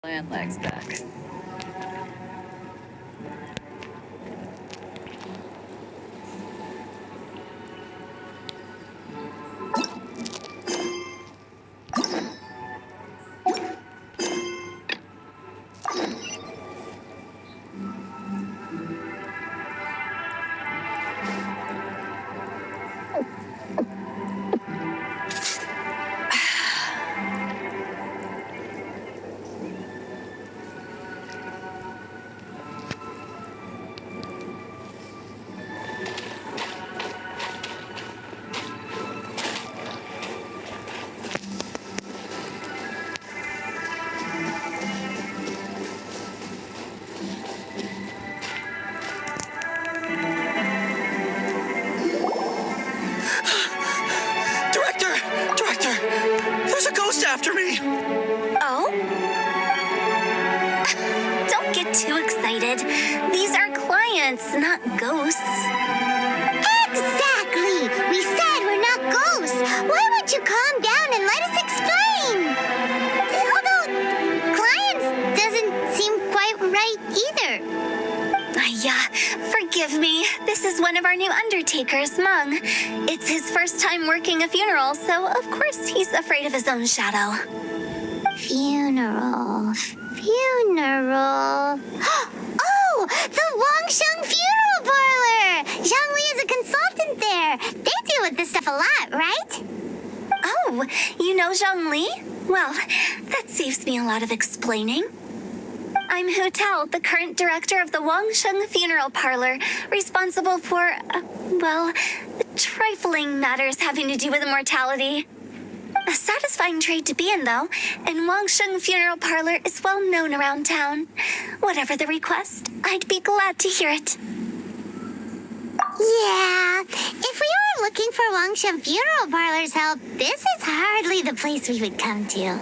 Land lags back. There's a ghost after me! Oh? Don't get too excited. These are clients, not ghosts. Exactly! We said we're not ghosts. Why won't you calm down and let us explain? Although, clients doesn't seem quite right either. Forgive me. This is one of our new undertakers, Meng. It's his first time working a funeral, so of course he's afraid of his own shadow. Funeral. Oh! The Wangshang Funeral Parlor! Zhangli is a consultant there. They deal with this stuff a lot, right? Oh, you know Zhangli? Well, that saves me a lot of explaining. I'm Hu Tao, the current director of the Wangshang Funeral Parlor, responsible for, trifling matters having to do with immortality. A satisfying trade to be in, though, and Wangshang Funeral Parlor is well known around town. Whatever the request, I'd be glad to hear it. Yeah, if we were looking for Wangshang Funeral Parlor's help, this is hardly the place we would come to.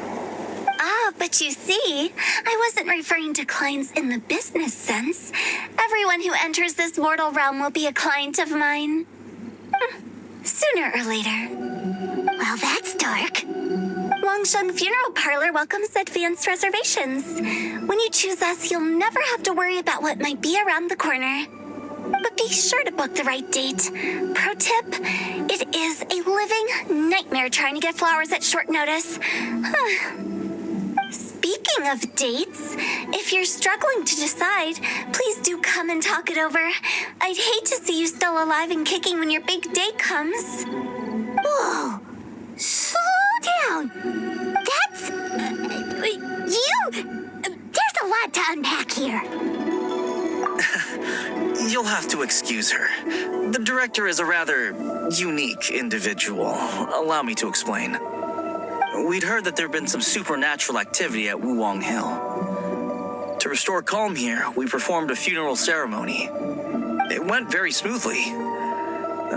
Ah, but you see, I wasn't referring to clients in the business sense. Everyone who enters this mortal realm will be a client of mine. Sooner or later. Well, that's dark. Wangshang Funeral Parlor welcomes advanced reservations. When you choose us, you'll never have to worry about what might be around the corner. But be sure to book the right date. Pro tip, it is a living nightmare trying to get flowers at short notice. Speaking of dates, if you're struggling to decide, please do come and talk it over. I'd hate to see you still alive and kicking when your big day comes. Whoa! Slow down! That's... There's a lot to unpack here. You'll have to excuse her. The director is a rather unique individual. Allow me to explain. We'd heard that there'd been some supernatural activity at Wuwang Hill. To restore calm here, we performed a funeral ceremony. It went very smoothly.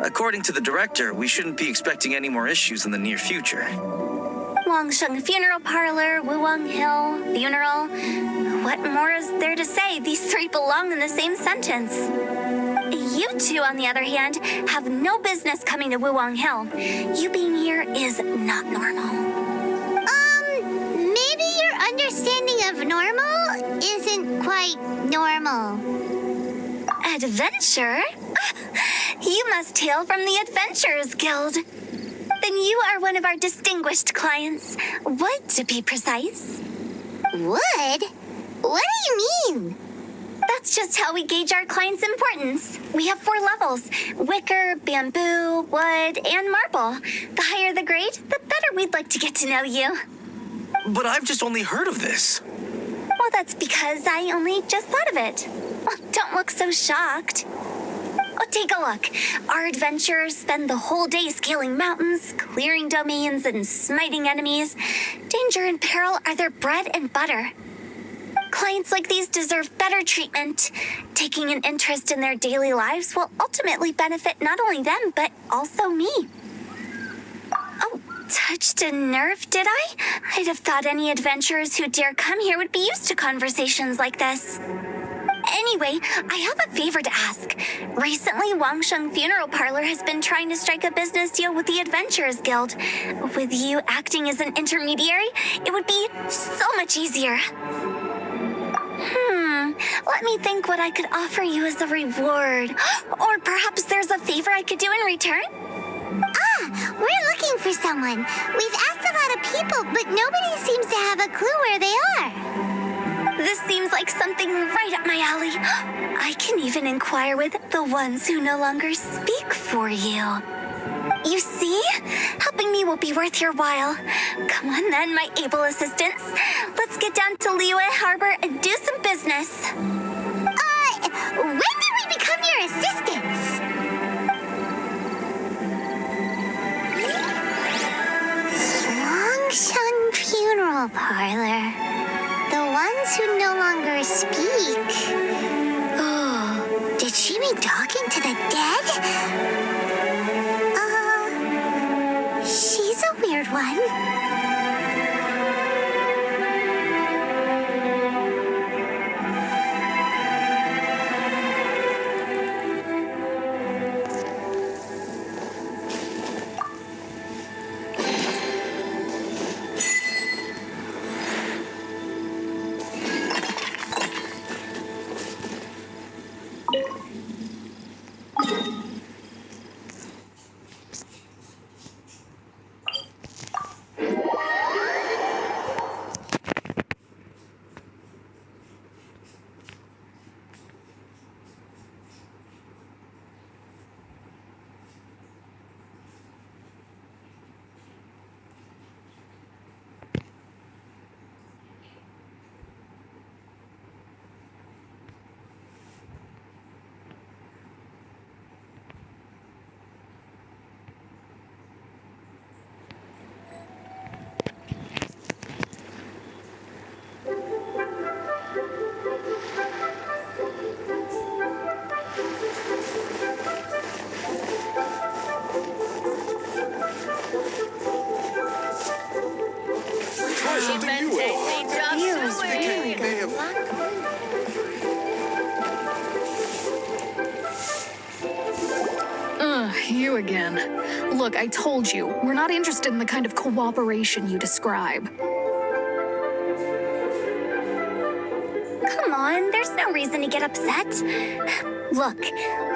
According to the director, we shouldn't be expecting any more issues in the near future. Wangshang Funeral Parlor, Wuwang Hill, funeral. What more is there to say? These three belong in the same sentence. You two, on the other hand, have no business coming to Wuwang Hill. You being here is not normal. Maybe your understanding of normal isn't quite normal. Adventure? You must hail from the Adventurers Guild. Then you are one of our distinguished clients. Wood, to be precise. Wood? What do you mean? That's just how we gauge our clients' importance. We have 4 levels: wicker, bamboo, wood, and marble. The higher the grade, the better we'd like to get to know you. But I've just only heard of this. Well, that's because I only just thought of it. Oh, don't look so shocked. Oh, take a look. Our adventurers spend the whole day scaling mountains, clearing domains, and smiting enemies. Danger and peril are their bread and butter. Clients like these deserve better treatment. Taking an interest in their daily lives will ultimately benefit not only them, but also me. Oh, touched a nerve, did I? I'd have thought any adventurers who dare come here would be used to conversations like this. Anyway, I have a favor to ask. Recently, Wangshang Funeral Parlor has been trying to strike a business deal with the Adventurers Guild. With you acting as an intermediary, it would be so much easier. Let me think what I could offer you as a reward. Or perhaps there's a favor I could do in return? We're looking for someone. We've asked a lot of people, but nobody seems to have a clue where they are. This seems like something right up my alley. I can even inquire with the ones who no longer speak for you. You see? Helping me will be worth your while. Come on then, my able assistants. Let's get down to Liyue Harbor and do some business. When did we become your assistants? Wangshang Funeral Parlor. The ones who no longer speak. Oh, did she mean talking to the dead? She's a weird one. You again. Look, I told you, we're not interested in the kind of cooperation you describe. Come on, there's no reason to get upset. Look,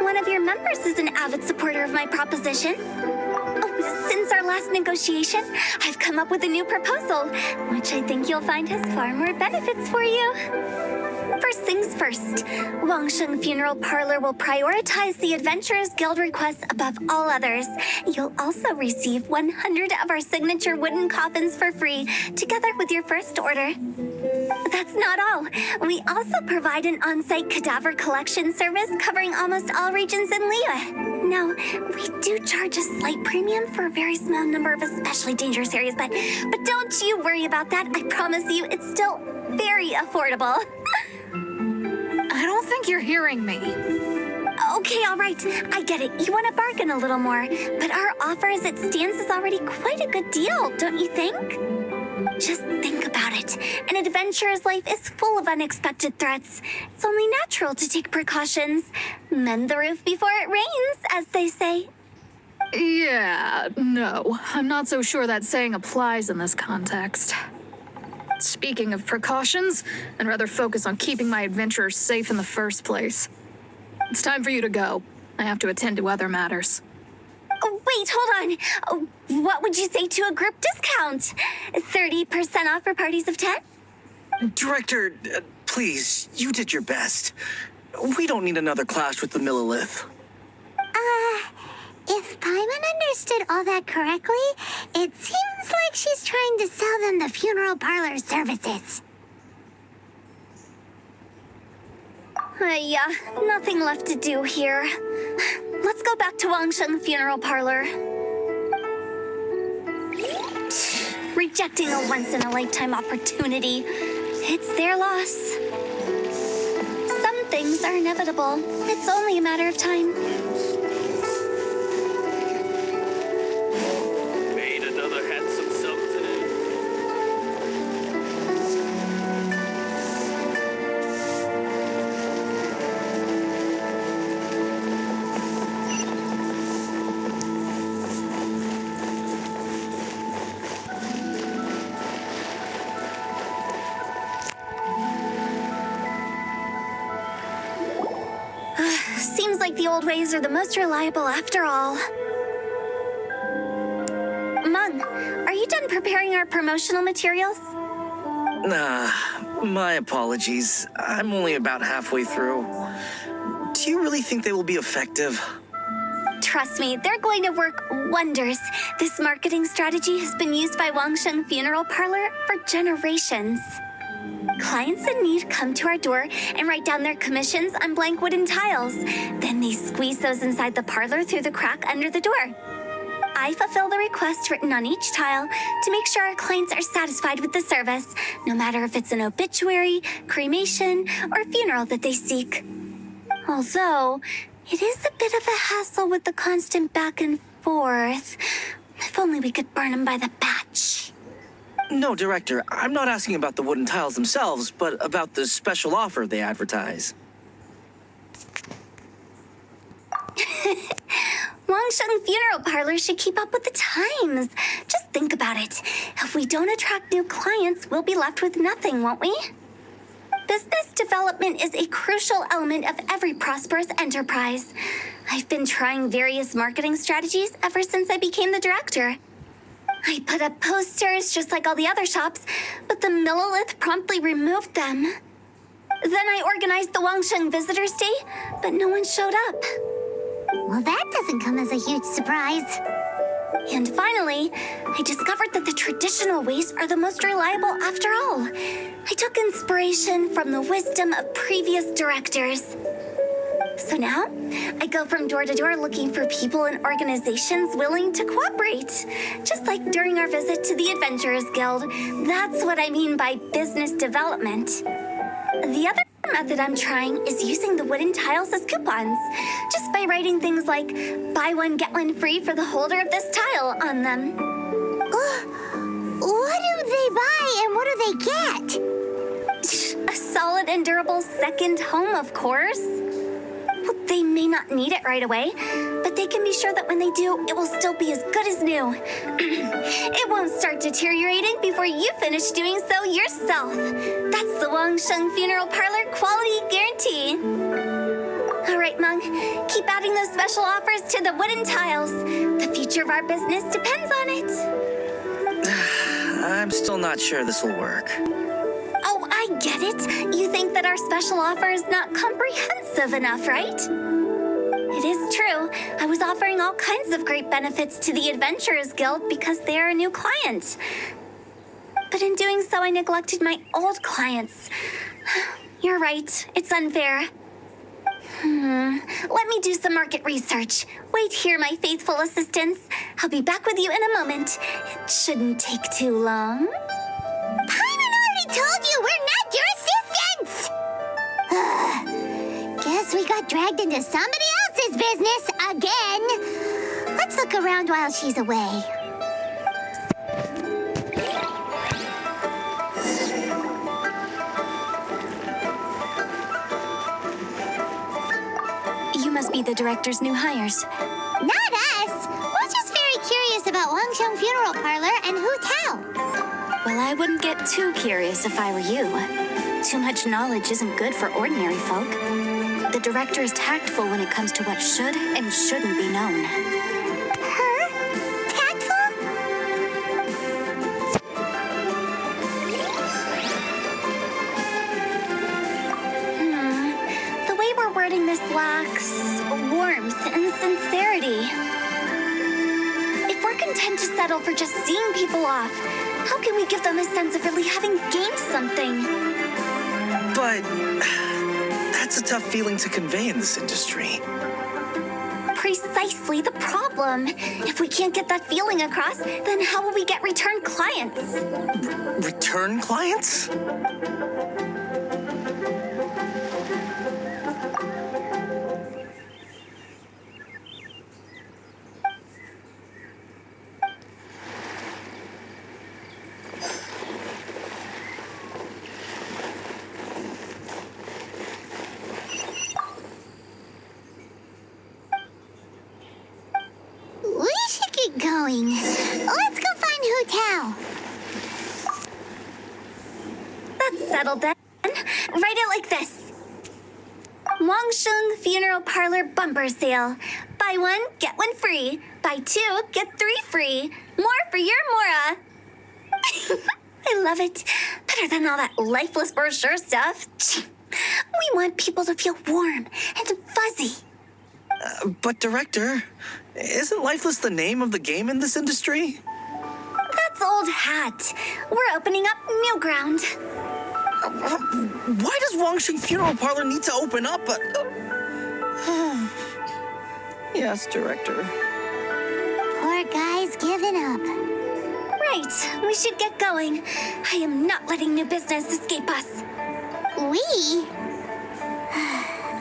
one of your members is an avid supporter of my proposition. Oh, since our last negotiation, I've come up with a new proposal, which I think you'll find has far more benefits for you. First things first, Wangshang Funeral Parlor will prioritize the Adventurers Guild requests above all others. You'll also receive 100 of our signature wooden coffins for free, together with your first order. That's not all. We also provide an on-site cadaver collection service covering almost all regions in Liyue. Now, we do charge a slight premium for a very small number of especially dangerous areas, but don't you worry about that. I promise you, it's still very affordable. I don't think you're hearing me. Okay, all right. I get it. You want to bargain a little more, but our offer as it stands is already quite a good deal, don't you think? Just think about it. An adventurer's life is full of unexpected threats. It's only natural to take precautions. Mend the roof before it rains, as they say. Yeah, no. I'm not so sure that saying applies in this context. Speaking of precautions, I'd rather focus on keeping my adventurers safe in the first place. It's time for you to go. I have to attend to other matters. Oh, wait, hold on. Oh, what would you say to a group discount? 30% off for parties of 10? Director, please, you did your best. We don't need another clash with the Millilith. If Paimon understood all that correctly, it seems like she's trying to sell them the funeral parlor services. Yeah, nothing left to do here. Let's go back to Wangshang Funeral Parlor. Rejecting a once-in-a-lifetime opportunity. It's their loss. Some things are inevitable. It's only a matter of time. Made another handsome sum today. like the old ways are the most reliable after all. Mung, are you done preparing our promotional materials? My apologies. I'm only about halfway through. Do you really think they will be effective? Trust me, they're going to work wonders. This marketing strategy has been used by Wangshang Funeral Parlor for generations. Clients in need come to our door and write down their commissions on blank wooden tiles. Then they squeeze those inside the parlor through the crack under the door. I fulfill the request written on each tile to make sure our clients are satisfied with the service, no matter if it's an obituary, cremation, or funeral that they seek. Although, it is a bit of a hassle with the constant back and forth. If only we could burn them by the batch. No, Director, I'm not asking about the wooden tiles themselves, but about the special offer they advertise. Wangshang Funeral Parlor should keep up with the times. Just think about it. If we don't attract new clients, we'll be left with nothing, won't we? Business development is a crucial element of every prosperous enterprise. I've been trying various marketing strategies ever since I became the director. I put up posters just like all the other shops, but the Millilith promptly removed them. Then I organized the Wangshang Visitors Day, but no one showed up. Well, that doesn't come as a huge surprise. And finally, I discovered that the traditional ways are the most reliable after all. I took inspiration from the wisdom of previous directors. So now, I go from door to door looking for people and organizations willing to cooperate. Just like during our visit to the Adventurers Guild. That's what I mean by business development. The other method I'm trying is using the wooden tiles as coupons. Just by writing things like, buy one, get one free for the holder of this tile on them. What do they buy and what do they get? A solid and durable second home, of course. Well, they may not need it right away, but they can be sure that when they do, it will still be as good as new. It won't start deteriorating before you finish doing so yourself. That's the Wangshang Funeral Parlor quality guarantee. All right, Mung, keep adding those special offers to the wooden tiles. The future of our business depends on it. I'm still not sure this will work. Oh, I get it. You think that our special offer is not comprehensive enough, right? It is true. I was offering all kinds of great benefits to the Adventurers Guild because they are a new client. But in doing so, I neglected my old clients. You're right. It's unfair. Let me do some market research. Wait here, my faithful assistants. I'll be back with you in a moment. It shouldn't take too long. Paimon already told you we're not your assistants! Guess we got dragged into somebody else's business again. Let's look around while she's away. You must be the director's new hires. Not us! We're just very curious about Wangshang Funeral Parlor and Hu Tao. Well, I wouldn't get too curious if I were you. Too much knowledge isn't good for ordinary folk. The director is tactful when it comes to what should and shouldn't be known. Her? Tactful? The way we're wording this lacks warmth and sincerity. If we're content to settle for just seeing people off, how can we give them a sense of really having gained something? But that's a tough feeling to convey in this industry. Precisely the problem. If we can't get that feeling across, then how will we get return clients? Return clients? We should get going. Let's go find Hu Tao. That's settled then. Write it like this. Wangshang Funeral Parlor bumper sale. Buy one, get one free. Buy two, get three free. More for your Mora. I love it. Better than all that lifeless brochure stuff. We want people to feel warm and fuzzy. But Director, isn't Lifeless the name of the game in this industry? That's old hat. We're opening up new ground. Why does Wangshang Funeral Parlor need to open up? Yes, Director. Poor guy's giving up. Right, we should get going. I am not letting new business escape us. We?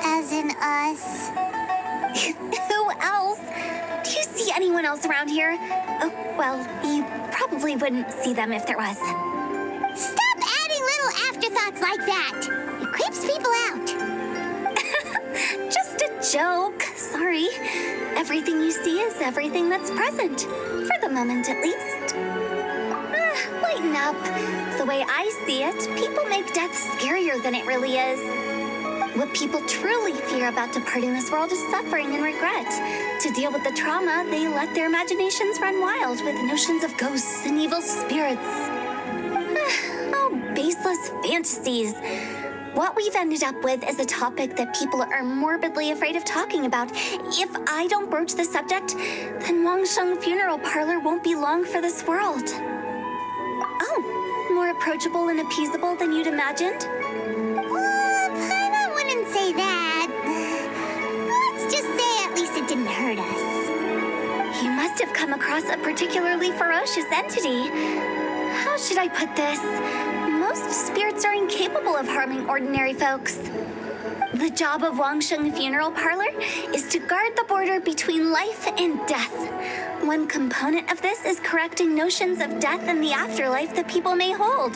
As in us. Who else? Do you see anyone else around here? Oh, well, you probably wouldn't see them if there was. Stop adding little afterthoughts like that. It creeps people out. Just a joke. Sorry. Everything you see is everything that's present. For the moment, at least. Lighten up. The way I see it, people make death scarier than it really is. What people truly fear about departing this world is suffering and regret. To deal with the trauma, they let their imaginations run wild with notions of ghosts and evil spirits. Oh, baseless fantasies. What we've ended up with is a topic that people are morbidly afraid of talking about. If I don't broach the subject, then Wangshang Funeral Parlor won't be long for this world. Oh, more approachable and appeasable than you'd imagined? I wouldn't say that. Let's just say at least it didn't hurt us. You must have come across a particularly ferocious entity. How should I put this? Most spirits are incapable of harming ordinary folks. The job of Wangshang Funeral Parlor is to guard the border between life and death. One component of this is correcting notions of death and the afterlife that people may hold.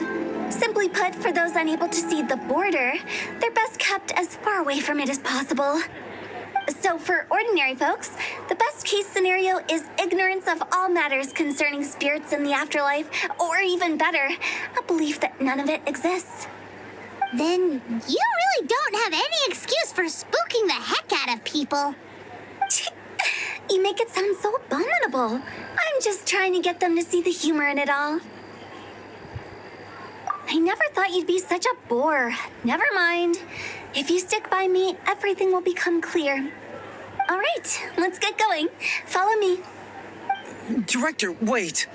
Simply put, for those unable to see the border, they're best kept as far away from it as possible. So for ordinary folks, the best case scenario is ignorance of all matters concerning spirits in the afterlife, or even better, a belief that none of it exists. Then you really don't have any excuse for spooking the heck out of people. You make it sound so abominable. I'm just trying to get them to see the humor in it all. I never thought you'd be such a bore. Never mind. If you stick by me, everything will become clear. All right, let's get going. Follow me. Director, wait.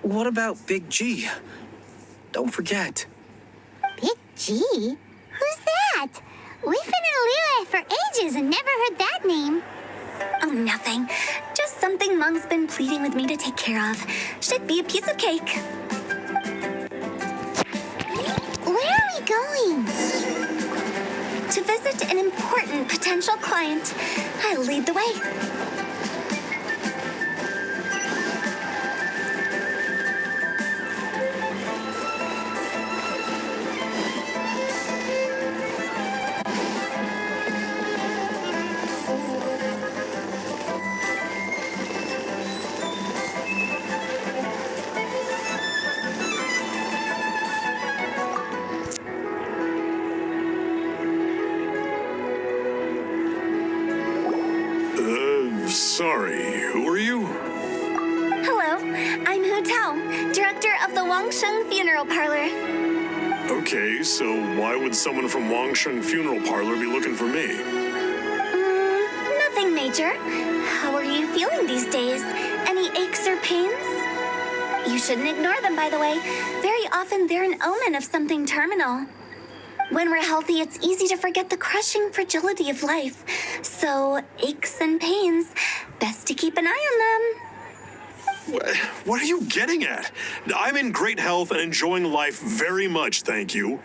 What about Big G? Don't forget. Big G? Who's that? We've been in Liyue for ages and never heard that name. Oh, nothing. Just something Mung's been pleading with me to take care of. Should be a piece of cake. Where are we going? To visit an important potential client. I'll lead the way. Sorry, who are you? Hello, I'm Hu Tao, director of the Wangshang Funeral Parlor. Okay, so why would someone from Wangshang Funeral Parlor be looking for me? Nothing major. How are you feeling these days? Any aches or pains? You shouldn't ignore them, by the way. Very often they're an omen of something terminal. When we're healthy, it's easy to forget the crushing fragility of life. So, aches and pains, best to keep an eye on them. What are you getting at? I'm in great health and enjoying life very much, thank you.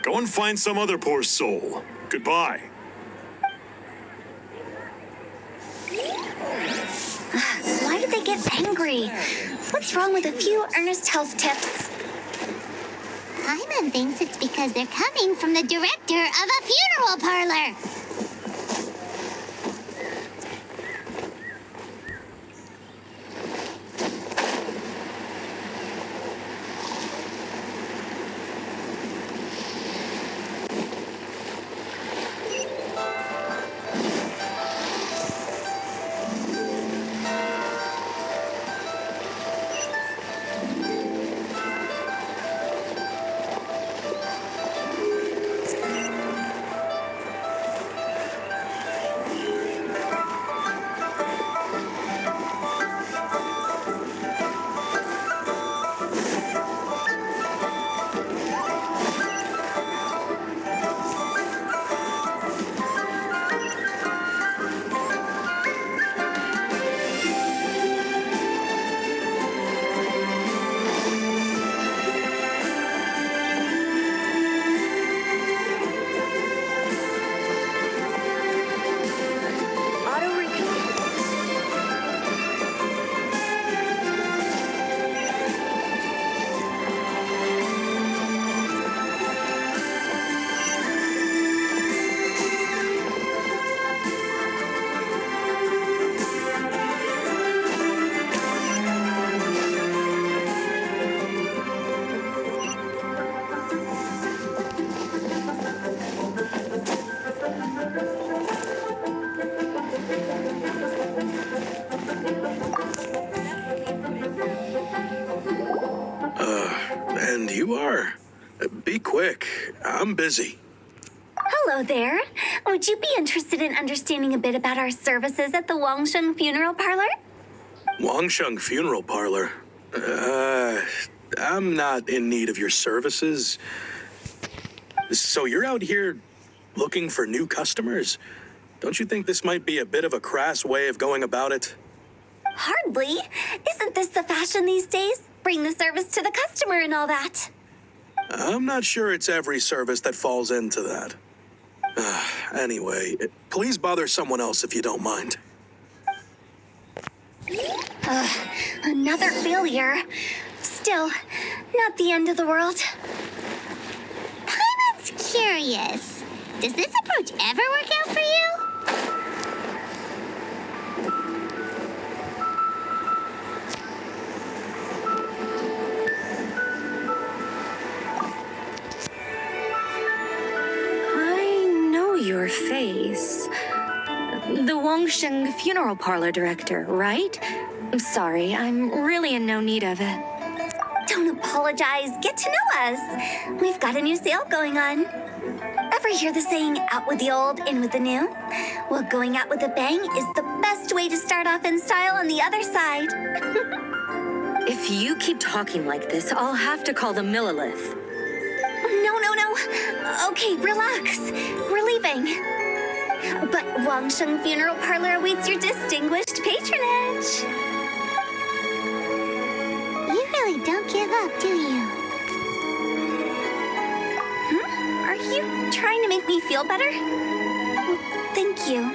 Go and find some other poor soul. Goodbye. Why did they get angry? What's wrong with a few earnest health tips? Paimon thinks it's because they're coming from the director of a funeral parlor. quick. I'm busy. Hello there. Would you be interested in understanding a bit about our services at the Wangshang Funeral Parlor? Wangshang Funeral Parlor? I'm not in need of your services. So you're out here looking for new customers? Don't you think this might be a bit of a crass way of going about it? Hardly. Isn't this the fashion these days? Bring the service to the customer and all that. I'm not sure it's every service that falls into that. Anyway, please bother someone else if you don't mind. Another failure. Still, not the end of the world. Paimon's curious. Does this approach ever work out for you? I know your face. The Wangshang Funeral Parlor director, right? I'm sorry, I'm really in no need of it. Don't apologize. Get to know us. We've got a new sale going on. Ever hear the saying, out with the old, in with the new? Well, going out with a bang is the best way to start off in style on the other side. If you keep talking like this, I'll have to call the Millilith. No. Okay, relax. We're leaving. But Wangshang Funeral Parlor awaits your distinguished patronage. You really don't give up, do you? Are you trying to make me feel better? Well, thank you.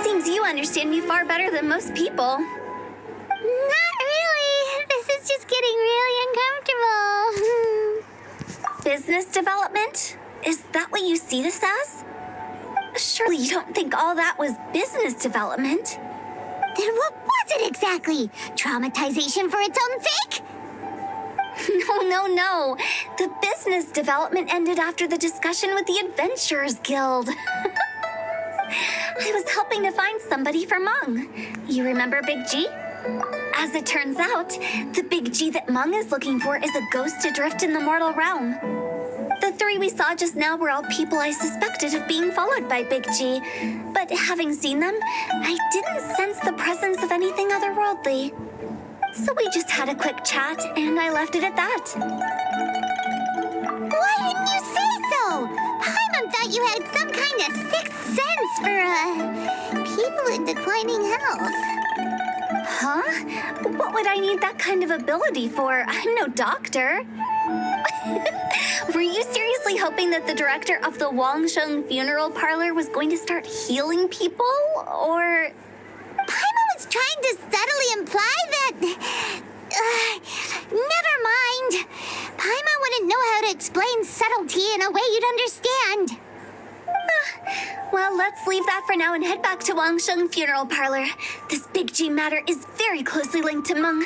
Seems you understand me far better than most people. Not really. This is just getting really uncomfortable. Business development? Is that what you see this as? Surely you don't think all that was business development. Then what was it exactly? Traumatization for its own sake? No. The business development ended after the discussion with the Adventurers Guild. I was helping to find somebody for Meng. You remember Big G? As it turns out, the Big G that Meng is looking for is a ghost adrift in the mortal realm. The three we saw just now were all people I suspected of being followed by Big G, but having seen them, I didn't sense the presence of anything otherworldly. So we just had a quick chat, and I left it at that. Why didn't you say so? Paimon thought you had some kind of sixth sense for, people in declining health. Huh? What would I need that kind of ability for? I'm no doctor. Were you seriously hoping that the director of the Wangshang Funeral Parlor was going to start healing people, or... Paimon was trying to subtly imply that... never mind. Paimon wouldn't know how to explain subtlety in a way you'd understand. Well, let's leave that for now and head back to Wangshang Funeral Parlor. This Big G matter is very closely linked to Meng.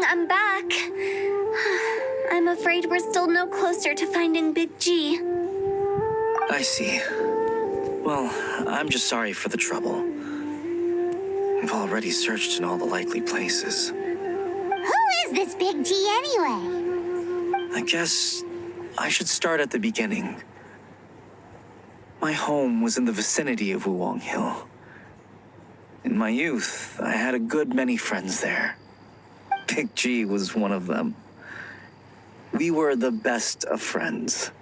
I'm back. I'm afraid we're still no closer to finding Big G. I see. Well, I'm just sorry for the trouble. We've already searched in all the likely places. Who is this Big G anyway? I guess I should start at the beginning. My home was in the vicinity of Wuwang Hill. In my youth, I had a good many friends there. Big G was one of them. We were the best of friends.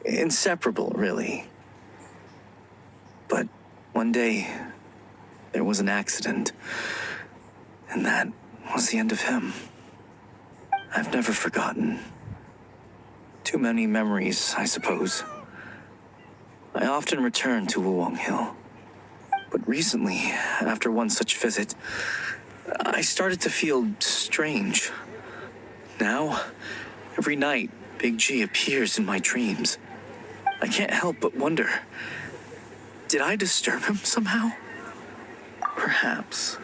Inseparable, really. But one day, there was an accident. And that was the end of him. I've never forgotten. Too many memories, I suppose. I often return to Wangshang Hill. But recently, after one such visit, I started to feel strange. Now, every night, Big G appears in my dreams. I can't help but wonder, did I disturb him somehow? Perhaps.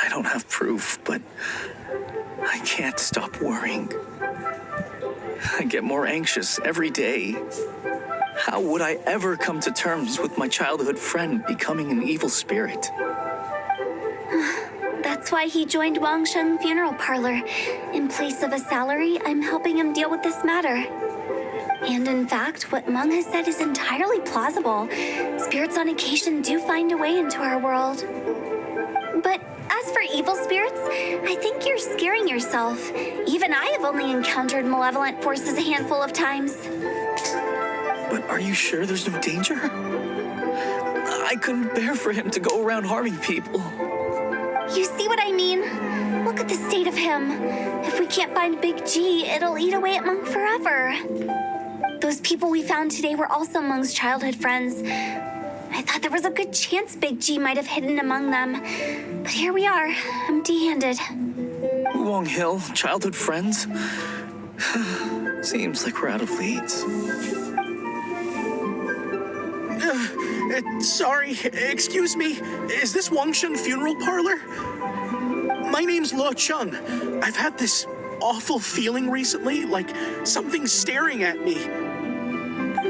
I don't have proof, but I can't stop worrying. I get more anxious every day. How would I ever come to terms with my childhood friend becoming an evil spirit? That's why he joined Wangshang Funeral Parlor. In place of a salary, I'm helping him deal with this matter. And in fact, what Meng has said is entirely plausible. Spirits on occasion do find a way into our world. But as for evil spirits, I think you're scaring yourself. Even I have only encountered malevolent forces a handful of times. But are you sure there's no danger? I couldn't bear for him to go around harming people. You see what I mean? Look at the state of him. If we can't find Big G, it'll eat away at Meng forever. Those people we found today were also Meng's childhood friends. I thought there was a good chance Big G might have hidden among them. But here we are, empty-handed. Wangshang Hill, childhood friends? Seems like we're out of leads. Sorry, excuse me. Is this Wangshang Funeral Parlor? My name's Lo Chung. I've had this awful feeling recently, like something's staring at me.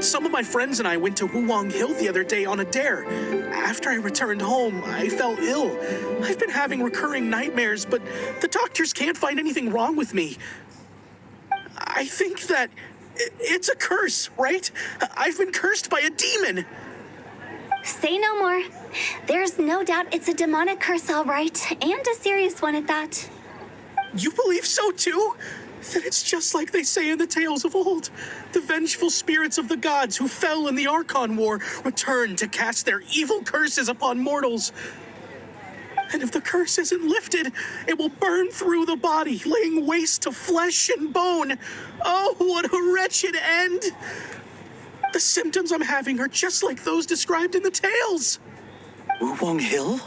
Some of my friends and I went to Wangshang Hill the other day on a dare. After I returned home, I fell ill. I've been having recurring nightmares, but the doctors can't find anything wrong with me. I think that it's a curse, right? I've been cursed by a demon. Say no more. There's no doubt it's a demonic curse, all right, and a serious one at that. You believe so too? Then it's just like they say in the tales of old. The vengeful spirits of the gods who fell in the Archon War return to cast their evil curses upon mortals. And if the curse isn't lifted, it will burn through the body, laying waste to flesh and bone. Oh, what a wretched end! The symptoms I'm having are just like those described in the tales. Wangshang Hill?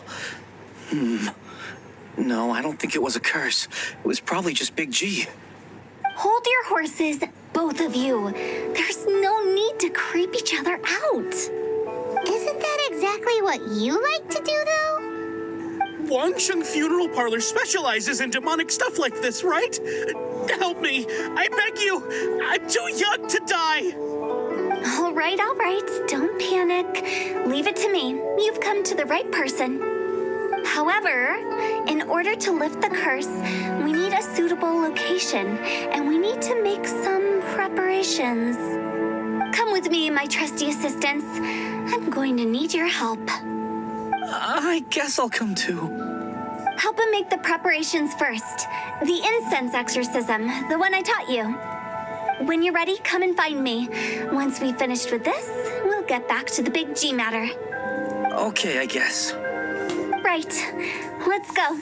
No, I don't think it was a curse. It was probably just Big G. Hold your horses, both of you. There's no need to creep each other out. Isn't that exactly what you like to do, though? Wangshang Funeral Parlor specializes in demonic stuff like this, right? Help me. I beg you. I'm too young to die. All right. Don't panic. Leave it to me. You've come to the right person. However, in order to lift the curse, we need a suitable location, and we need to make some preparations. Come with me, my trusty assistants. I'm going to need your help. I guess I'll come too. Help him make the preparations first. The incense exorcism, the one I taught you. When you're ready, come and find me. Once we've finished with this, we'll get back to the Big G matter. Okay, I guess. Right. Let's go.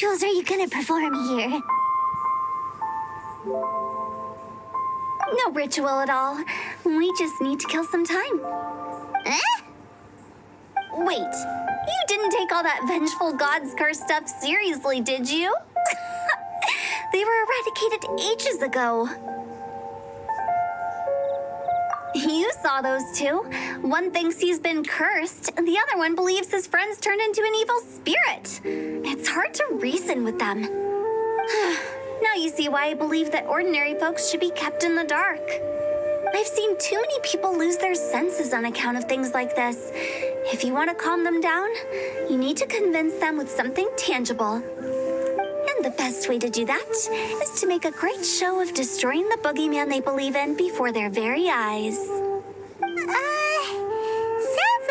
rituals are you gonna perform here? No ritual at all. We just need to kill some time. Eh? Wait, you didn't take all that vengeful God's curse stuff seriously, did you? They were eradicated ages ago. You saw those two. One thinks he's been cursed, and the other one believes his friends turned into an evil spirit. It's hard to reason with them. Now you see why I believe that ordinary folks should be kept in the dark. I've seen too many people lose their senses on account of things like this. If you want to calm them down, you need to convince them with something tangible. And the best way to do that is to make a great show of destroying the boogeyman they believe in before their very eyes. Sounds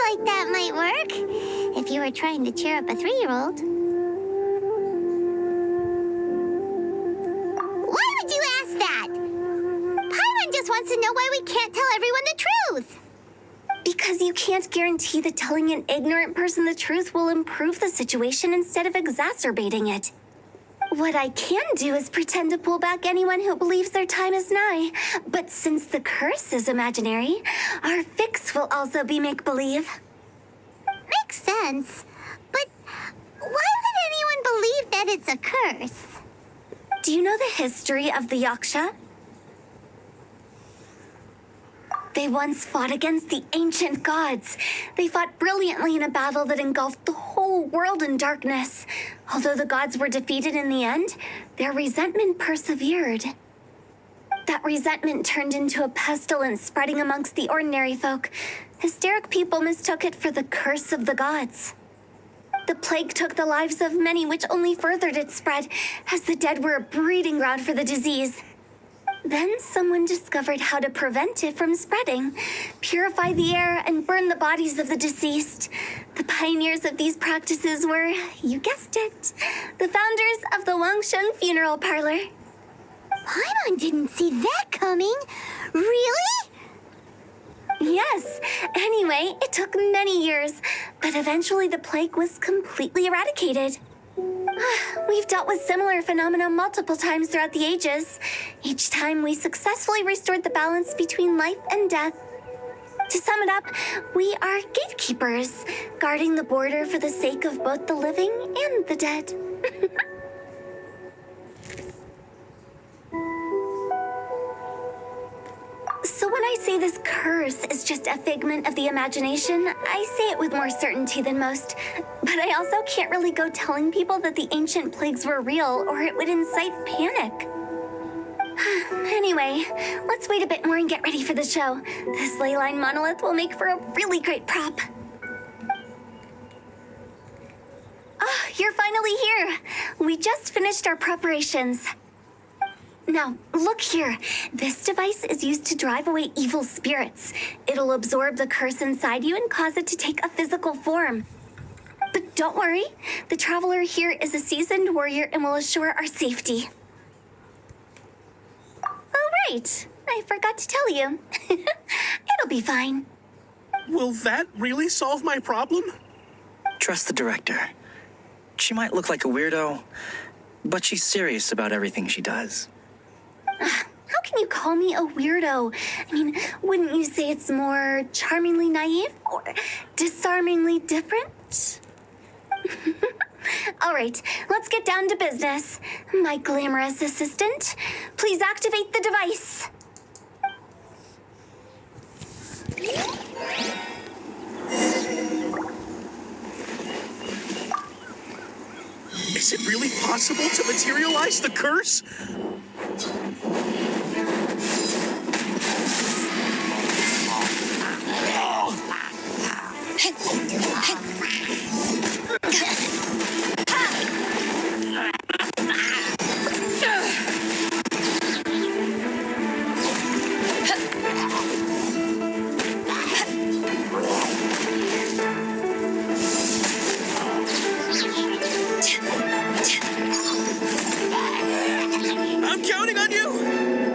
like that might work. If you were trying to cheer up a 3-year-old. Why would you ask that? Paimon just wants to know why we can't tell everyone the truth. Because you can't guarantee that telling an ignorant person the truth will improve the situation instead of exacerbating it. What I can do is pretend to pull back anyone who believes their time is nigh. But since the curse is imaginary, our fix will also be make-believe. Makes sense. But why would anyone believe that it's a curse? Do you know the history of the Yaksha? They once fought against the ancient gods. They fought brilliantly in a battle that engulfed the whole world in darkness. Although the gods were defeated in the end, their resentment persevered. That resentment turned into a pestilence spreading amongst the ordinary folk. Hysteric people mistook it for the curse of the gods. The plague took the lives of many, which only furthered its spread, as the dead were a breeding ground for the disease. Then someone discovered how to prevent it from spreading, purify the air, and burn the bodies of the deceased. The pioneers of these practices were, you guessed it, the founders of the Wangshang Funeral Parlor. Paimon didn't see that coming. Really? Yes. Anyway, it took many years, but eventually the plague was completely eradicated. We've dealt with similar phenomena multiple times throughout the ages. Each time we successfully restored the balance between life and death. To sum it up, we are gatekeepers, guarding the border for the sake of both the living and the dead. So when I say this curse is just a figment of the imagination, I say it with more certainty than most. But I also can't really go telling people that the ancient plagues were real, or it would incite panic. Anyway, let's wait a bit more and get ready for the show. This ley line monolith will make for a really great prop. Oh, you're finally here. We just finished our preparations. Now, look here. This device is used to drive away evil spirits. It'll absorb the curse inside you and cause it to take a physical form. But don't worry, the traveler here is a seasoned warrior and will assure our safety. Oh, right. I forgot to tell you. It'll be fine. Will that really solve my problem? Trust the director. She might look like a weirdo, but she's serious about everything she does. How can you call me a weirdo? I mean, wouldn't you say it's more charmingly naive or disarmingly different? All right, let's get down to business. My glamorous assistant, please activate the device. Is it really possible to materialize the curse? I'm counting on you!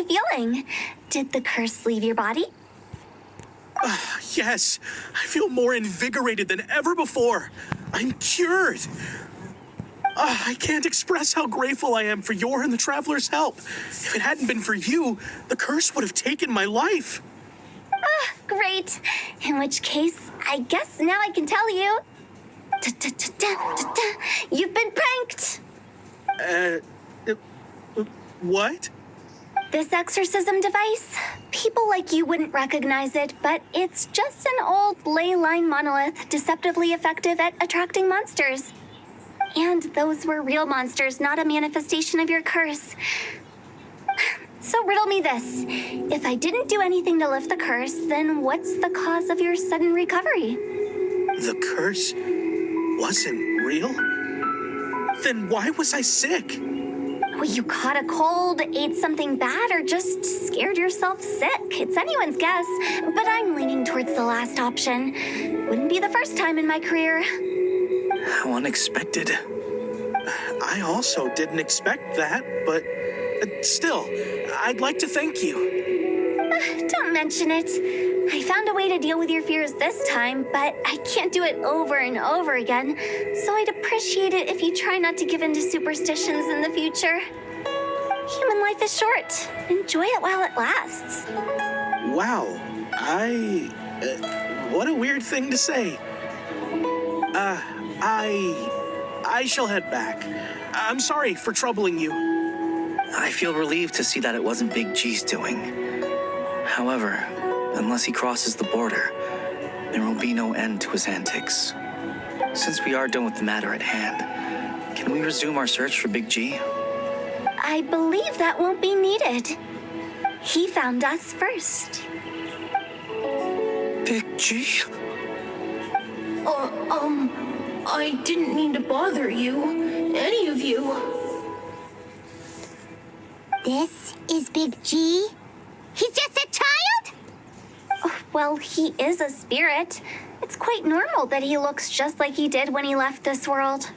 you feeling? Did the curse leave your body? Yes, I feel more invigorated than ever before. I'm cured. I can't express how grateful I am for your and the Traveler's help. If it hadn't been for you, the curse would have taken my life. Great. In which case, I guess now I can tell you. You've been pranked. What? This exorcism device, people like you wouldn't recognize it, but it's just an old ley line monolith deceptively effective at attracting monsters. And those were real monsters, not a manifestation of your curse. So riddle me this. If I didn't do anything to lift the curse, then what's the cause of your sudden recovery? The curse wasn't real? Then why was I sick? Well, you caught a cold, ate something bad, or just scared yourself sick. It's anyone's guess, but I'm leaning towards the last option. Wouldn't be the first time in my career. How unexpected. I also didn't expect that, but still, I'd like to thank you. Don't mention it. I found a way to deal with your fears this time, but I can't do it over and over again, so I'd appreciate it if you try not to give in to superstitions in the future. Human life is short. Enjoy it while it lasts. Wow, what a weird thing to say. I shall head back. I'm sorry for troubling you. I feel relieved to see that it wasn't Big G's doing. However, unless he crosses the border, there will be no end to his antics. Since we are done with the matter at hand, can we resume our search for Big G? I believe that won't be needed. He found us first. Big G? I didn't mean to bother you. Any of you. This is Big G? He's just a child? Oh, well, he is a spirit. It's quite normal that he looks just like he did when he left this world.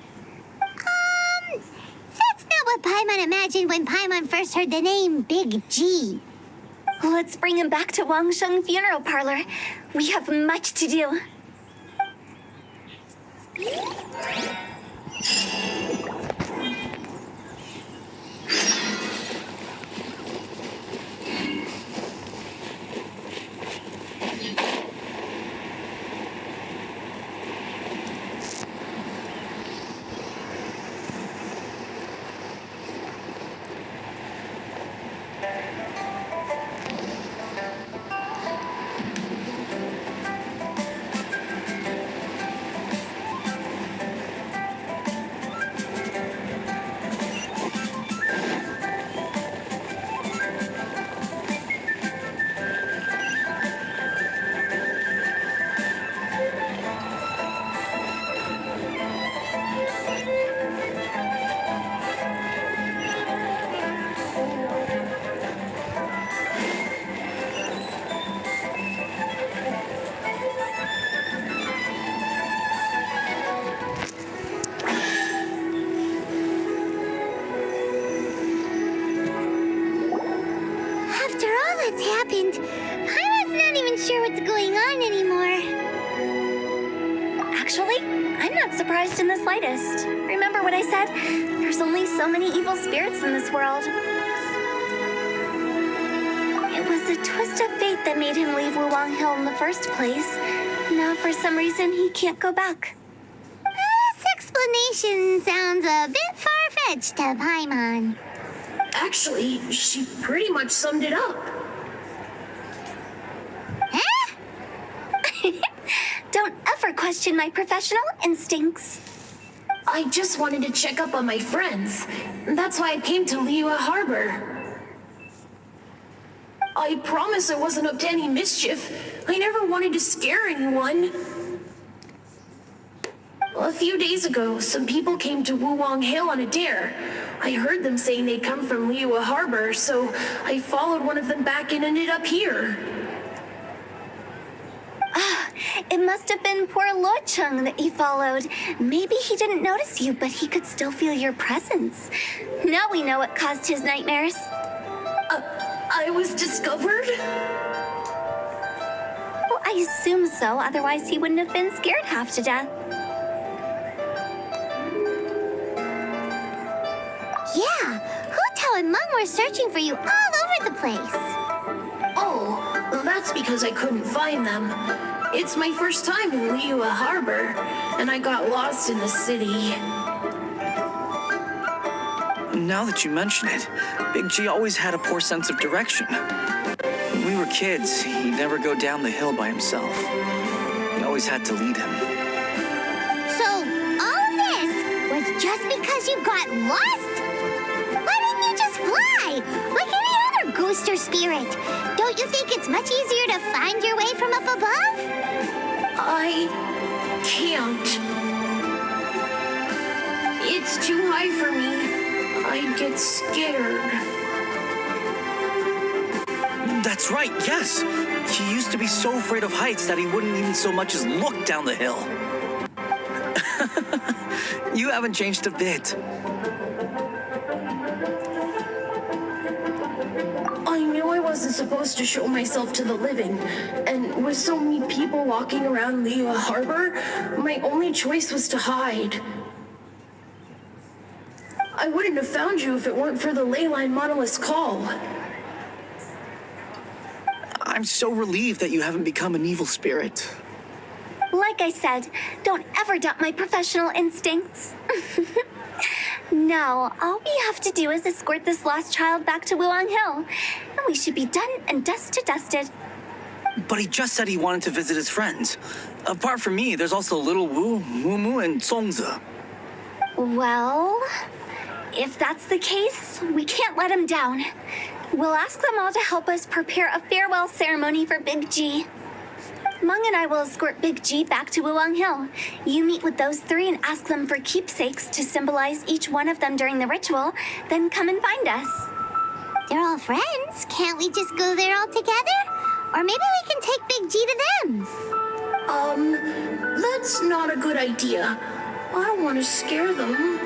That's not what Paimon imagined when Paimon first heard the name Big G. Let's bring him back to Wangshang Funeral Parlor. We have much to do. What's happened? I was not even sure what's going on anymore. Actually, I'm not surprised in the slightest. Remember what I said? There's only so many evil spirits in this world. It was a twist of fate that made him leave Wulong Hill in the first place. Now, for some reason, he can't go back. This explanation sounds a bit far-fetched to Paimon. Actually, she pretty much summed it up. Huh? Don't ever question my professional instincts. I just wanted to check up on my friends. That's why I came to Liyue Harbor. I promise I wasn't up to any mischief. I never wanted to scare anyone. A few days ago, some people came to Wulong Hill on a dare. I heard them saying they'd come from Liyue Harbor, so I followed one of them back and ended up here. It must have been poor Luocheng that you followed. Maybe he didn't notice you, but he could still feel your presence. Now we know what caused his nightmares. I was discovered? Well, I assume so, otherwise he wouldn't have been scared half to death. Yeah, Hu Tao and Meng were searching for you all over the place. Oh, that's because I couldn't find them. It's my first time in Liyue Harbor, and I got lost in the city. Now that you mention it, Big G always had a poor sense of direction. When we were kids, he'd never go down the hill by himself. We always had to lead him. So, all of this was just because you got lost? Why didn't you just fly? Like any other ghost or spirit? Don't you think it's much easier to find your way from up above? I can't. It's too high for me. I'd get scared. That's right, yes. He used to be so afraid of heights that he wouldn't even so much as look down the hill. You haven't changed a bit. I knew I wasn't supposed to show myself to the living, and with so many people walking around Liyue Harbor, my only choice was to hide. I wouldn't have found you if it weren't for the Leyline Monolith's call. I'm so relieved that you haven't become an evil spirit. Like I said, don't ever doubt my professional instincts. Now, all we have to do is escort this lost child back to Wuang Hill, and we should be done and dust to dusted. But he just said he wanted to visit his friends. Apart from me, there's also Little Wu, Mumu, and Songzi. Well, if that's the case, we can't let him down. We'll ask them all to help us prepare a farewell ceremony for Big G. Meng and I will escort Big G back to Wuang Hill. You meet with those three and ask them for keepsakes to symbolize each one of them during the ritual, then come and find us. They're all friends. Can't we just go there all together? Or maybe we can take Big G to them. That's not a good idea. I don't want to scare them.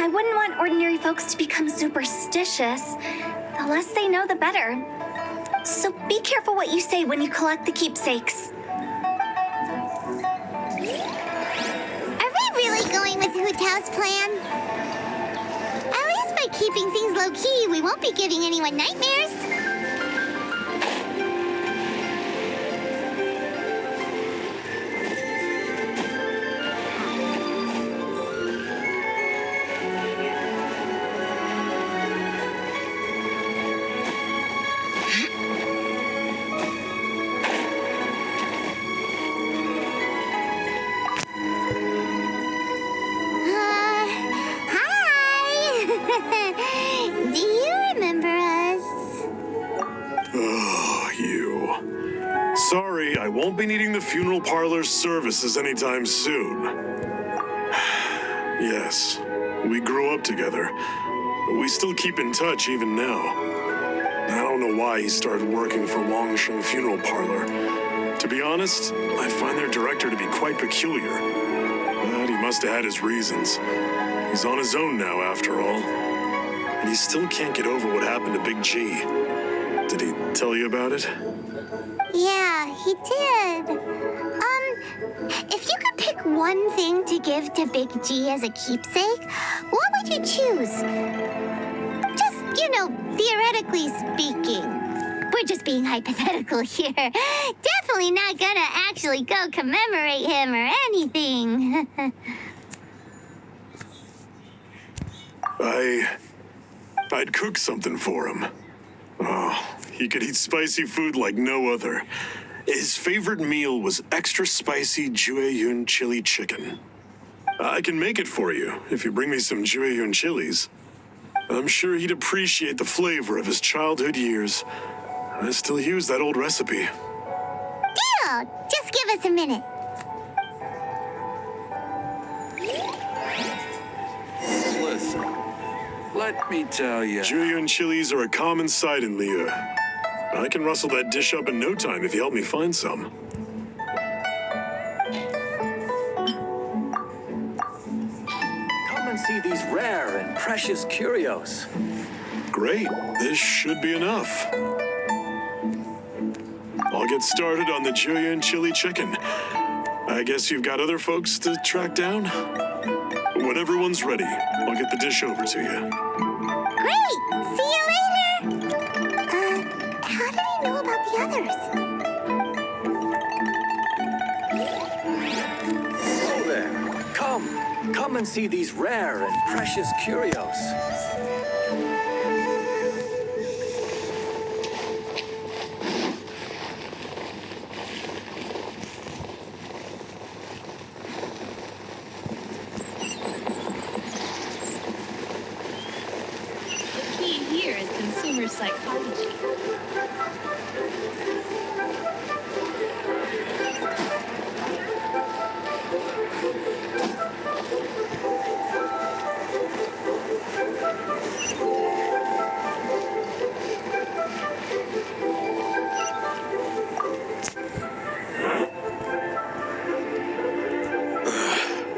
I wouldn't want ordinary folks to become superstitious. The less they know, the better. So be careful what you say when you collect the keepsakes. Are we really going with Hu Tao's plan? At least by keeping things low-key, we won't be giving anyone nightmares. Do you remember us? Oh, you. Sorry, I won't be needing the funeral parlor's services anytime soon. Yes, we grew up together, but we still keep in touch even now. I don't know why he started working for Wangshang Funeral Parlor. To be honest, I find their director to be quite peculiar. But he must have had his reasons. He's on his own now, after all. And he still can't get over what happened to Big G. Did he tell you about it? Yeah, he did. If you could pick one thing to give to Big G as a keepsake, what would you choose? Just, theoretically speaking. We're just being hypothetical here. Definitely not gonna actually go commemorate him or anything. I'd cook something for him. Oh, he could eat spicy food like no other. His favorite meal was extra spicy Jueyun chili chicken. I can make it for you if you bring me some Jueyun chilies. I'm sure he'd appreciate the flavor of his childhood years. I still use that old recipe. Deal! Just give us a minute. Listen, let me tell you. Jueyun chilies are a common sight in Liyue. I can rustle that dish up in no time if you help me find some. Come and see these rare and precious curios. Great. This should be enough. I'll get started on the Julian chili chicken. I guess you've got other folks to track down? When everyone's ready, I'll get the dish over to you. Great! See you later! How did he know about the others? Hello there. Come and see these rare and precious curios. Psychology.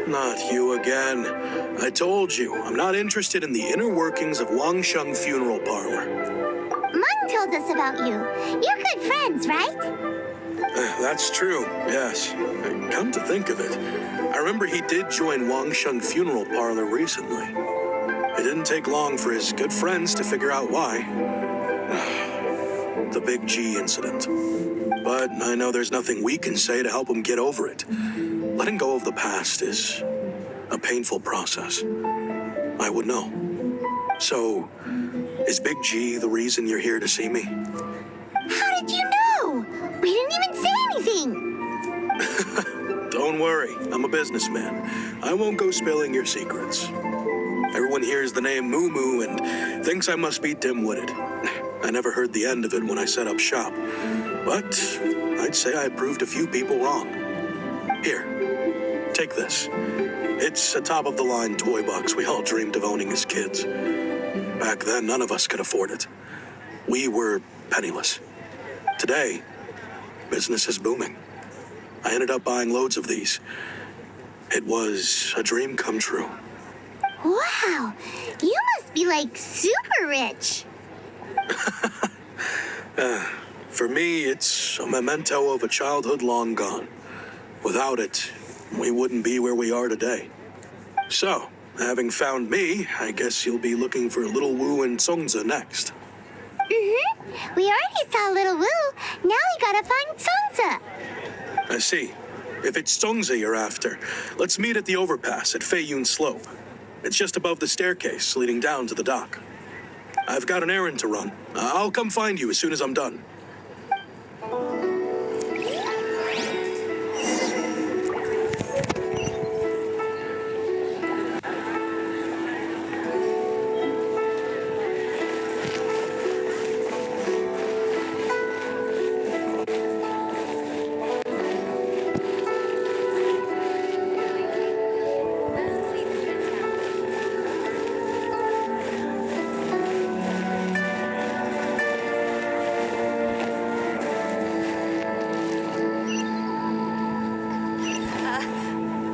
Not you again. I told you, I'm not interested in the inner workings of Wangshang Funeral Parlor. Mung told us about you. You're good friends, right? That's true, yes. Come to think of it, I remember he did join Wangshang Funeral Parlor recently. It didn't take long for his good friends to figure out why. The Big G incident. But I know there's nothing we can say to help him get over it. Letting go of the past is a painful process. I would know. So, is Big G the reason you're here to see me? How did you know? We didn't even say anything. Don't worry, I'm a businessman. I won't go spilling your secrets. Everyone hears the name Moo Moo and thinks I must be dim-witted. I never heard the end of it when I set up shop. But I'd say I proved a few people wrong. Here, take this. It's a top-of-the-line toy box we all dreamed of owning as kids. Back then, none of us could afford it. We were penniless. Today, business is booming. I ended up buying loads of these. It was a dream come true. Wow, you must be like super rich. For me, it's a memento of a childhood long gone. Without it, we wouldn't be where we are today. So, having found me, I guess you'll be looking for Little Wu and Songza next. Mm-hmm. We already saw Little Wu. Now we gotta find Songza. I see. If it's Songza you're after, let's meet at the overpass at Feiyun Slope. It's just above the staircase leading down to the dock. I've got an errand to run. I'll come find you as soon as I'm done.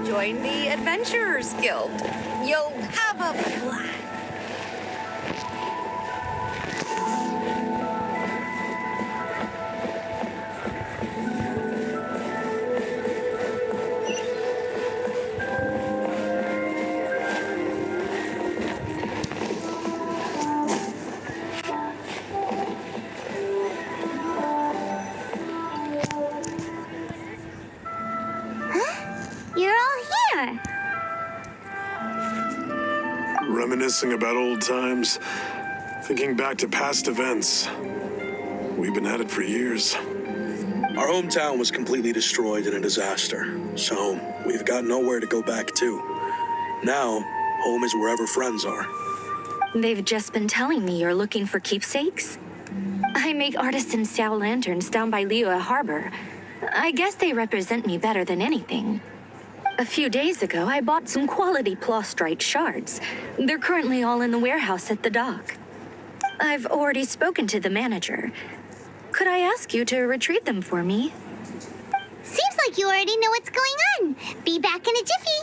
Join the Adventurers Guild. You'll have a blast. You're all here. Reminiscing about old times, thinking back to past events. We've been at it for years. Our hometown was completely destroyed in a disaster, so we've got nowhere to go back to. Now, home is wherever friends are. They've just been telling me you're looking for keepsakes. I make artisan Xiao lanterns down by Liyue Harbor. I guess they represent me better than anything. A few days ago, I bought some quality plastrite shards. They're currently all in the warehouse at the dock. I've already spoken to the manager. Could I ask you to retrieve them for me? Seems like you already know what's going on. Be back in a jiffy.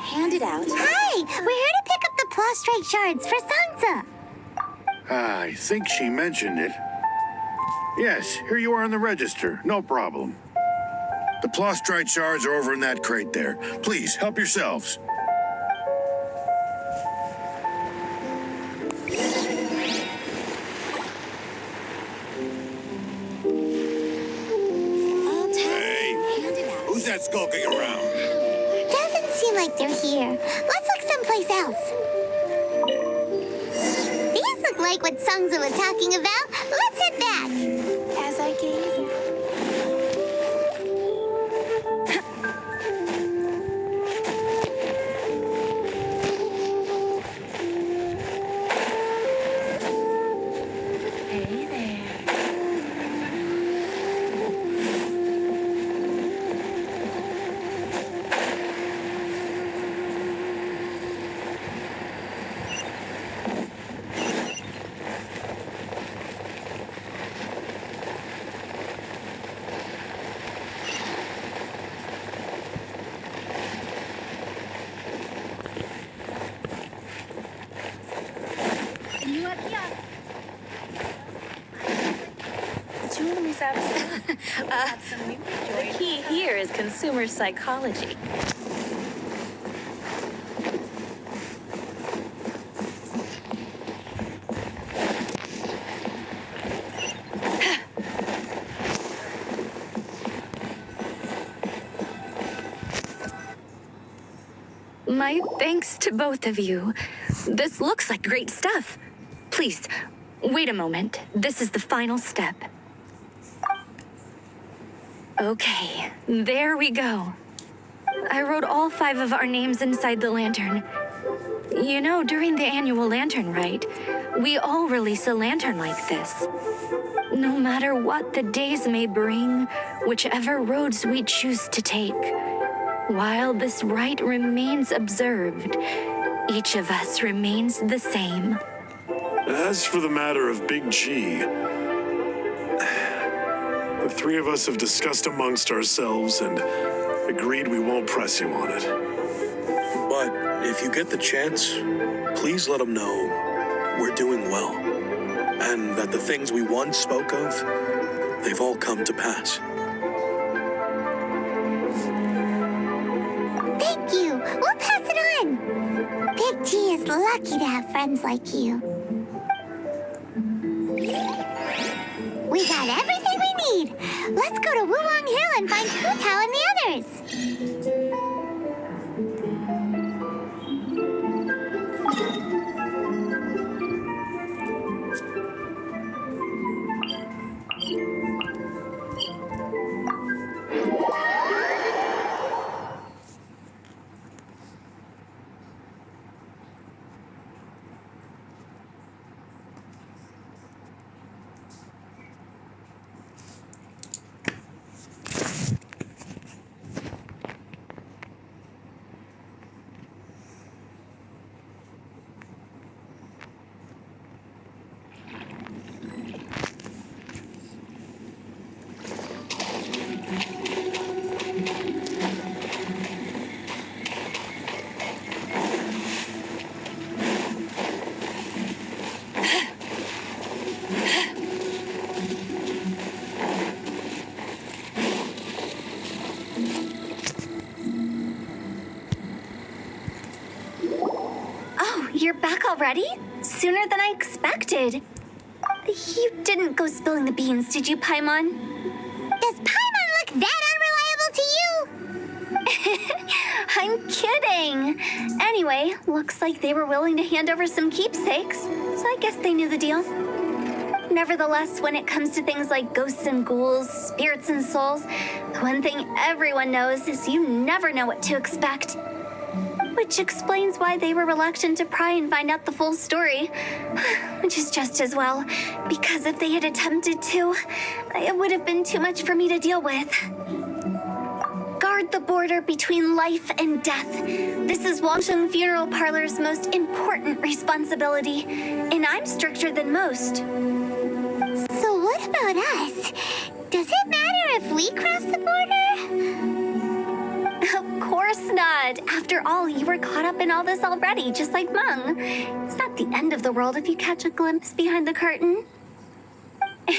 hand it out. Hi, we're here to pick up the prostrate shards for Sansa. I think she mentioned it. Yes, here you are on the register. No problem. The prostrate shards are over in that crate there. Please, help yourselves. Who's that skulking around? Doesn't seem like they're here. Let's look someplace else. These look like what Sansa was talking about. Let's head back. As I gaze. The key here is consumer psychology. My thanks to both of you. This looks like great stuff. Please, wait a moment. This is the final step. Okay, there we go. I wrote all 5 of our names inside the lantern. You know, during the annual lantern rite, we all release a lantern like this. No matter what the days may bring, whichever roads we choose to take, while this rite remains observed, each of us remains the same. As for the matter of Big G, the 3 of us have discussed amongst ourselves and agreed we won't press you on it. But if you get the chance, please let them know we're doing well, and that the things we once spoke of, they've all come to pass. Thank you. We'll pass it on. Big G is lucky to have friends like you. We got everything we need. Let's go to Wulong Hill and find Hu Tao and the others. You're back already? Sooner than I expected. You didn't go spilling the beans, did you, Paimon? Does Paimon look that unreliable to you? I'm kidding. Anyway, looks like they were willing to hand over some keepsakes, so I guess they knew the deal. Nevertheless, when it comes to things like ghosts and ghouls, spirits and souls, the one thing everyone knows is you never know what to expect. Which explains why they were reluctant to pry and find out the full story. Which is just as well, because if they had attempted to, it would have been too much for me to deal with. Guard the border between life and death. This is Wangshang Funeral Parlor's most important responsibility, and I'm stricter than most. So what about us? Does it matter if we cross the border? Of course course not. After all, you were caught up in all this already, just like Mung. It's not the end of the world if you catch a glimpse behind the curtain.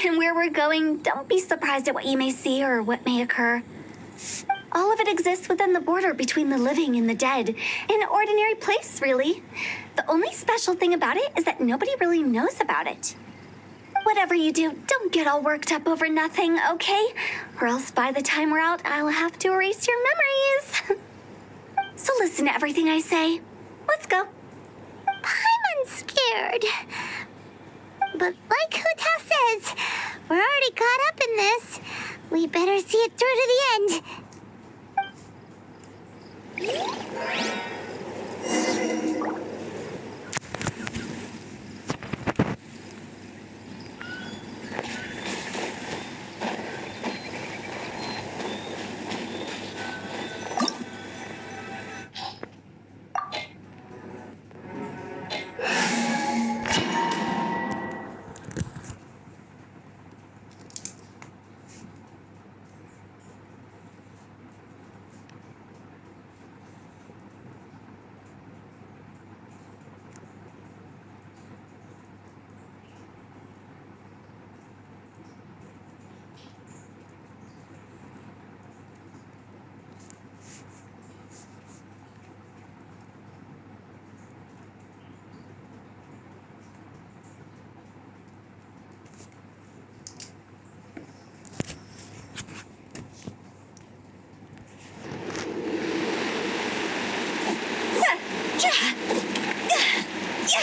And where we're going, don't be surprised at what you may see or what may occur. All of it exists within the border between the living and the dead. An ordinary place, really. The only special thing about it is that nobody really knows about it. Whatever you do, don't get all worked up over nothing, okay? Or else by the time we're out, I'll have to erase your memories. So listen to everything I say. Let's go. I'm unscared. But like Hu Tao says, we're already caught up in this. We better see it through to the end.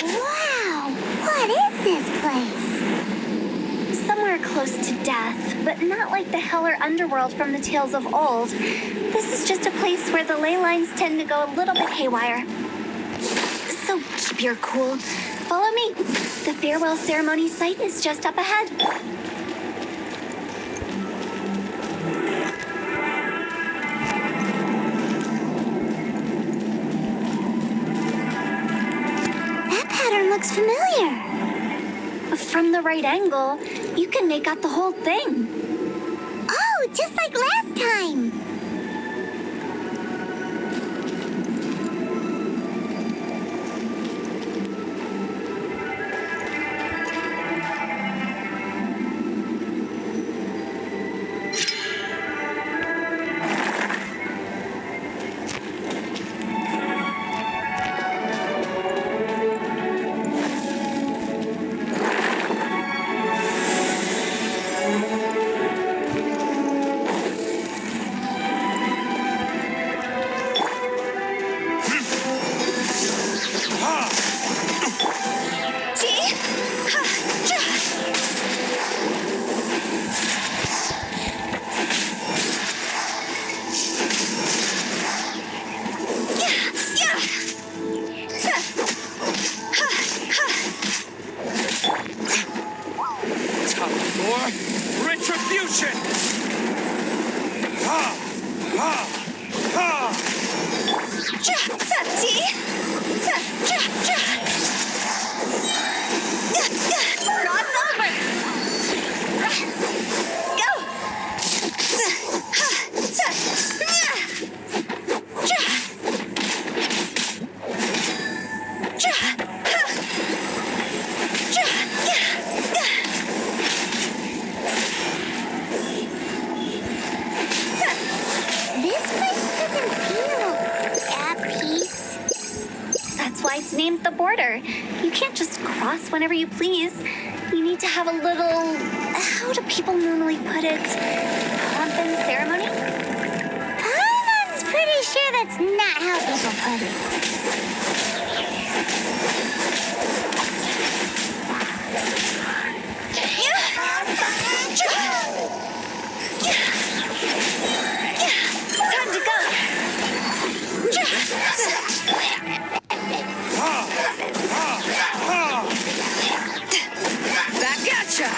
Wow, what is this place? Somewhere close to death, but not like the hell or underworld from the tales of old. This is just a place where the ley lines tend to go a little bit haywire. So keep your cool. Follow me. The farewell ceremony site is just up ahead. That pattern looks familiar. From the right angle, you can make out the whole thing. Oh, just like last time. Retribution! Ha! Ha! Ha! Cross over! Go! It's named the border. You can't just cross whenever you please. You need to have a little, how do people normally put it, pomp and ceremony? I'm pretty sure that's not how people put it. Time to go. Back at ya!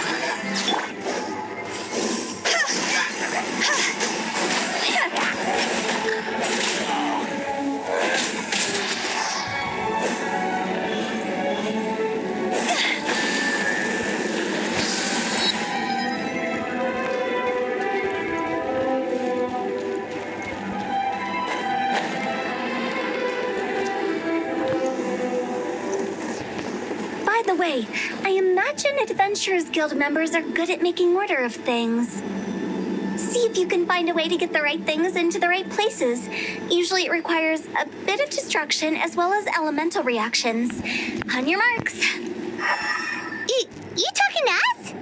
say, I imagine Adventurers Guild members are good at making order of things. See if you can find a way to get the right things into the right places. Usually it requires a bit of destruction as well as elemental reactions. On your marks. You talking to us?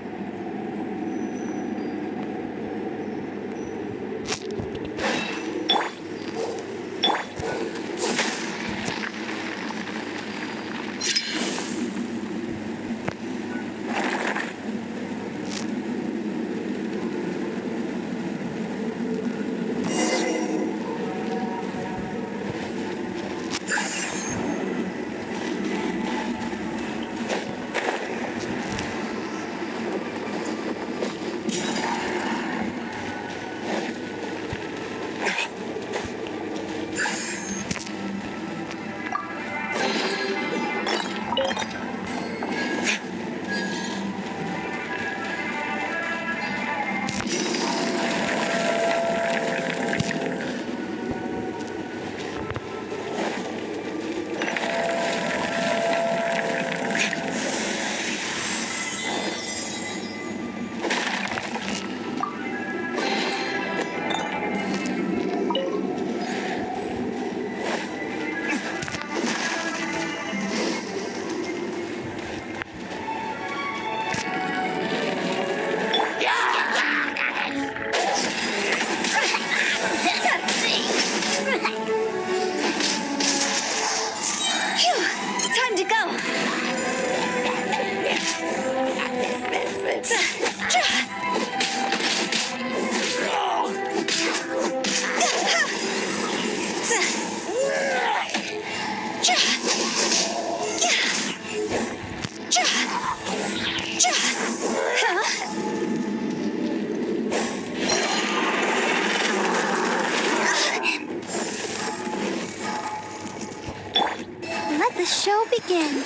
Let the show begin.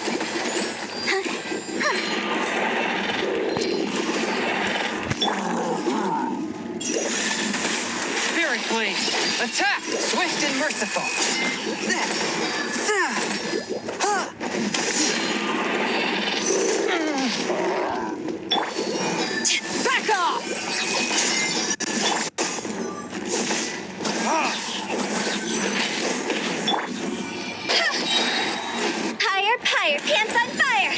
Spirit Blade! Attack! Swift and merciful! Back off! Higher, higher, pants on fire!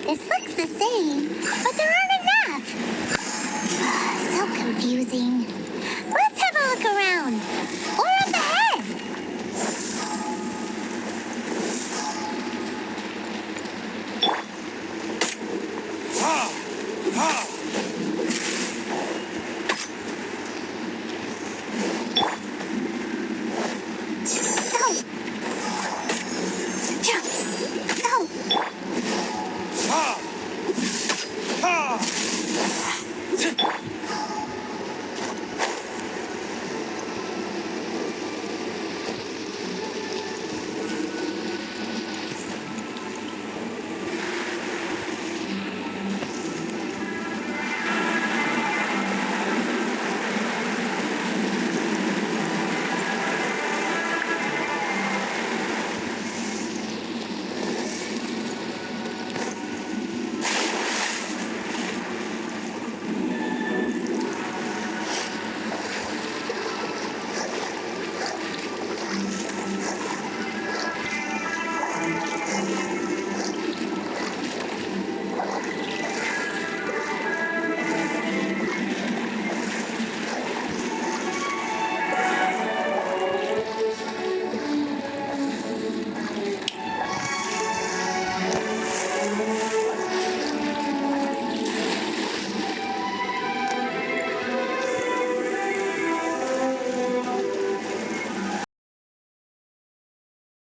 This looks the same, but there aren't enough. So confusing.